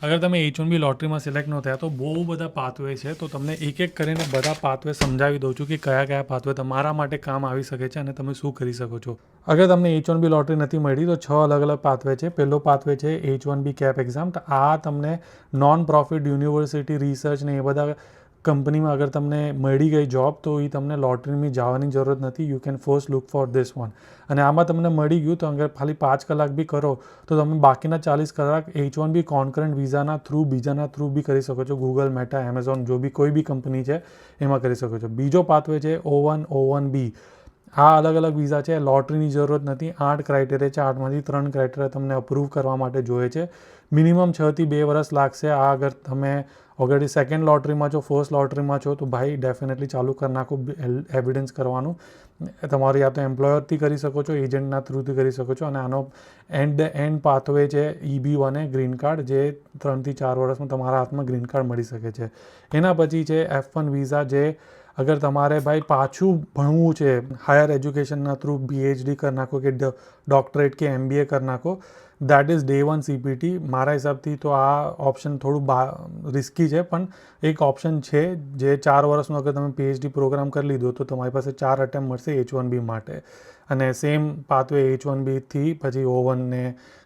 અગર તમે H1B લોટરીમાં select ન થયા તો બહુ બધા પાથવે છે, તો તમને એક એક કરીને બધા પાથવે સમજાવી દઉં છું કે કયા કયા પાથવે તમારા માટે કામ આવી શકે છે અને તમે શું કરી શકો છો. અગર તમને H1B લોટરી નથી મળી તો 6 અલગ અલગ પાથવે છે. પહેલો પાથવે છે H1B કેપ એક્ઝામ. આ તમને નોન પ્રોફિટ યુનિવર્સિટી રિસર્ચ ને એ બધા કંપનીમાં અગર તમને મળી ગઈ જોબ તો એ તમને લોટરીમાં જવાની જરૂરત નથી. You can first look for this one. અને આમાં તમને મળી ગયું તો અગર ખાલી 5 કલાક બી કરો તો તમે બાકીના 40 કલાક H1B કોન્કરન્ટ વિઝાના થ્રુ બીજાના થ્રુ બી કરી શકો છો. ગૂગલ, મેટા, એમેઝોન જો બી કોઈ બી કંપની છે એમાં કરી શકો છો. બીજો પાથવે છે O1, O1B. આ અલગ અલગ વિઝા છે. લોટરીની જરૂરત નથી. 8 ક્રાઇટેરિયા છે. 8માંથી 3 ક્રાઇટેરિયા તમને અપ્રૂવ કરવા માટે જોઈએ છે. મિનિમમ 6 થી 2 વર્ષ લાગશે. આ અગર તમે ઓલરેડી સેકન્ડ લોટરીમાં છો, ફર્સ્ટ લોટરીમાં છો તો ભાઈ ડેફિનેટલી ચાલુ કરી નાખો એવિડન્સ કરવાનું. તમારું યા તો એમ્પ્લોયરથી કરી શકો છો, એજન્ટના થ્રુથી કરી શકો છો. અને આનો એન્ડ પાથવે છે EB1 ગ્રીન કાર્ડ, જે 3 થી 4 વર્ષમાં તમારા હાથમાં ગ્રીન કાર્ડ મળી શકે છે. એના પછી છે F1 વિઝા, જે અગર તમારે ભાઈ પાછું ભણવું છે, હાયર એજ્યુકેશનના થ્રુ PhD કરી નાખો કે ડોક્ટરેટ કે MBA કરી નાખો, દેટ ઇઝ Day 1 CPT. મારા હિસાબથી તો આ ઓપ્શન થોડું રિસ્કી છે, પણ એક ઓપ્શન છે જે 4 વર્ષનો અગર તમે PhD પ્રોગ્રામ કરી લીધો તો તમારી પાસે 4 અટેમ્પ મળશે H1B માટે. અને સેમ પાથવે H1Bથી પછી O1 ને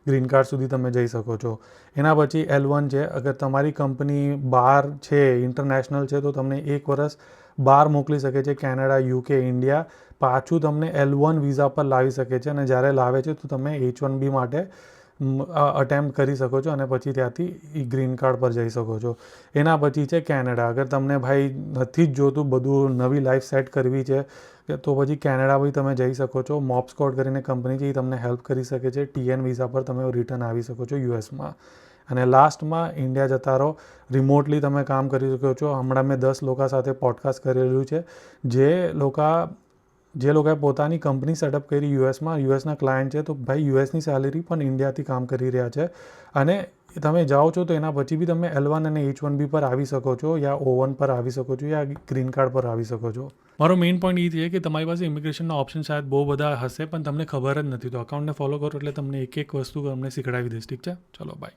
ગ્રીન કાર્ડ સુધી તમે જઈ શકો છો. એના પછી L1 છે. અગર તમારી કંપની બહાર છે, ઇન્ટરનેશનલ છે, તો તમને 1 વર્ષ બહાર મોકલી શકે છે, કેનેડા, UK, ઇન્ડિયા. પાછું તમને L1 વિઝા પર લાવી શકે છે, અને જ્યારે લાવે છે તો તમે H1B માટે અટેમ્પ્ટ કરી શકો છો અને પછી ત્યાંથી એ ગ્રીન કાર્ડ પર જઈ શકો છો. એના પછી છે કેનેડા. અગર તમને ભાઈ નથી જ જોતું, બધું નવી લાઈફ સેટ કરવી છે તો પછી કેનેડા બી તમે જઈ શકો છો. મોપસ્કોટ કરીને કંપની છે, એ તમને હેલ્પ કરી શકે છે. TN વિઝા પર તમે રિટર્ન આવી શકો છો યુએસમાં. અને લાસ્ટમાં ઇન્ડિયા જતા રહો. રિમોટલી તમે કામ કરી શકો છો. હમણાં મેં 10 લોકો સાથે પોડકાસ્ટ કરેલું છે, જે લોકોએ પોતાની કંપની સેટઅપ કરી યુએસના ક્લાયન્ટ છે, તો ભાઈ યુએસની સેલેરી પણ ઇન્ડિયાથી કામ કરી રહ્યા છે. અને તમે જાઓ છો તો એના પછી બી તમે L1 અને H1B પર આવી શકો છો, યા O1 પર આવી શકો છો, યા ગ્રીન કાર્ડ પર આવી શકો છો. મારો મેઇન પોઈન્ટ એ છે કે તમારી પાસે ઇમિગ્રેશનના ઓપ્શન શાયદ બહુ બધા હશે, પણ તમને ખબર જ નથી. તો અકાઉન્ટને ફોલો કરો એટલે તમને એક એક વસ્તુ તમને શીખડાવી દઈશ. ઠીક છે? ચલો બાય.